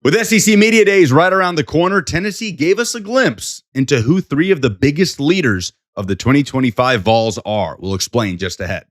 With SEC Media Days right around the corner, Tennessee gave us a glimpse into who three of the biggest leaders of the 2025 Vols are. We'll explain just ahead.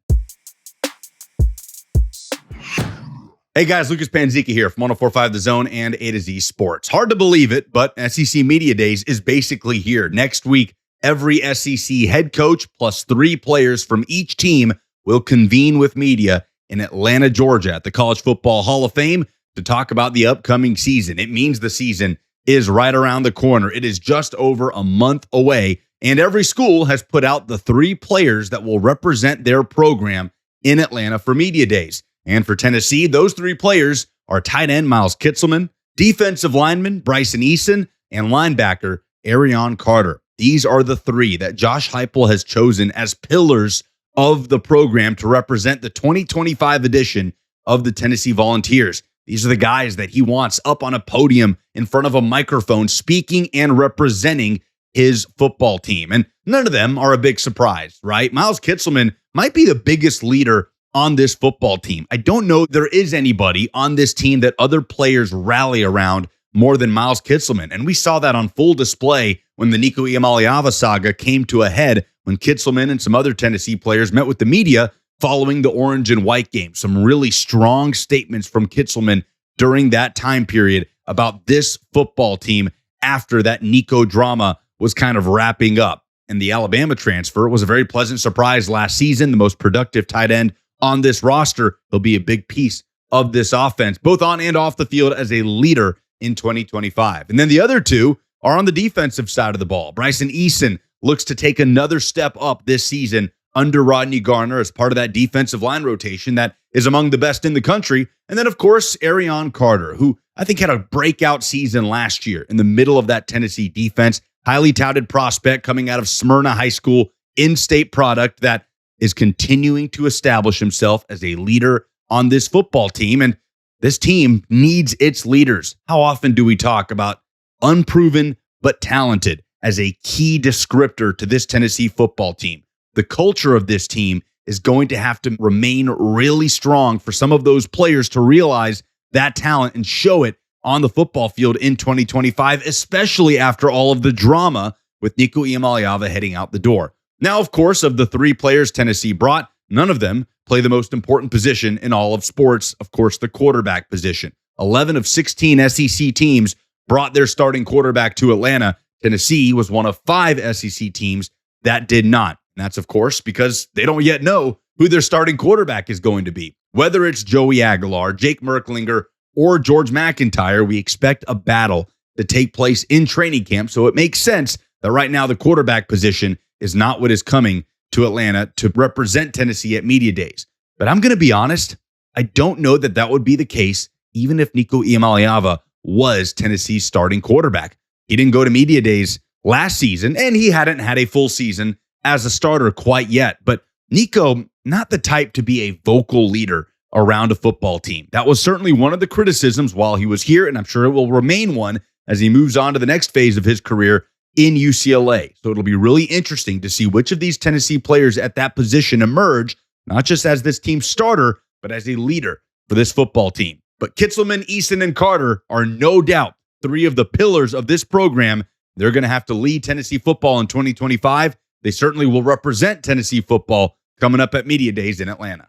Hey guys, Lucas Panzica here from 104.5 The Zone and A to Z Sports. Hard to believe it, but SEC Media Days is basically here. Next week, every SEC head coach plus 3 players from each team will convene with media in Atlanta, Georgia at the College Football Hall of Fame to talk about the upcoming season. It means the season is right around the corner. It is just over a month away, and every school has put out the 3 players that will represent their program in Atlanta for Media Days. And for Tennessee, those 3 players are tight end Miles Kitselman, defensive lineman Bryson Eason, and linebacker Arion Carter. These are the 3 that Josh Heupel has chosen as pillars of the program to represent the 2025 edition of the Tennessee Volunteers. These are the guys that he wants up on a podium in front of a microphone speaking and representing his football team. And none of them are a big surprise, right? Miles Kitselman might be the biggest leader on this football team. I don't know there is anybody on this team that other players rally around more than Miles Kitselman. And we saw that on full display when the Nico Iamaleava saga came to a head when Kitselman and some other Tennessee players met with the media following the orange and white game. Some really strong statements from Kitselman during that time period about this football team after that Nico drama was kind of wrapping up. And the Alabama transfer was a very pleasant surprise last season, the most productive tight end on this roster. He'll be a big piece of this offense, both on and off the field as a leader in 2025. And then the other 2 are on the defensive side of the ball. Bryson Eason looks to take another step up this season under Rodney Garner as part of that defensive line rotation that is among the best in the country. And then, of course, Arion Carter, who I think had a breakout season last year in the middle of that Tennessee defense. Highly touted prospect coming out of Smyrna High School, in-state product that is continuing to establish himself as a leader on this football team. And this team needs its leaders. How often do we talk about unproven but talented as a key descriptor to this Tennessee football team? The culture of this team is going to have to remain really strong for some of those players to realize that talent and show it on the football field in 2025, especially after all of the drama with Nico Iamaleava heading out the door. Now, of course, of the 3 players Tennessee brought, none of them play the most important position in all of sports, of course, the quarterback position. 11 of 16 SEC teams brought their starting quarterback to Atlanta. Tennessee was one of 5 SEC teams that did not. And that's, of course, because they don't yet know who their starting quarterback is going to be. Whether it's Joey Aguilar, Jake Merklinger, or George McIntyre, we expect a battle to take place in training camp. So it makes sense that right now the quarterback position is not what is coming to Atlanta to represent Tennessee at Media Days. But I'm going to be honest, I don't know that that would be the case even if Nico Iamaleava was Tennessee's starting quarterback. He didn't go to Media Days last season, and he hadn't had a full season as a starter quite yet. But Nico, not the type to be a vocal leader around a football team. That was certainly one of the criticisms while he was here, and I'm sure it will remain one as he moves on to the next phase of his career in UCLA. So it'll be really interesting to see which of these Tennessee players at that position emerge, not just as this team's starter, but as a leader for this football team. But Kitselman, Eason, and Carter are no doubt 3 of the pillars of this program. They're going to have to lead Tennessee football in 2025. They certainly will represent Tennessee football coming up at Media Days in Atlanta.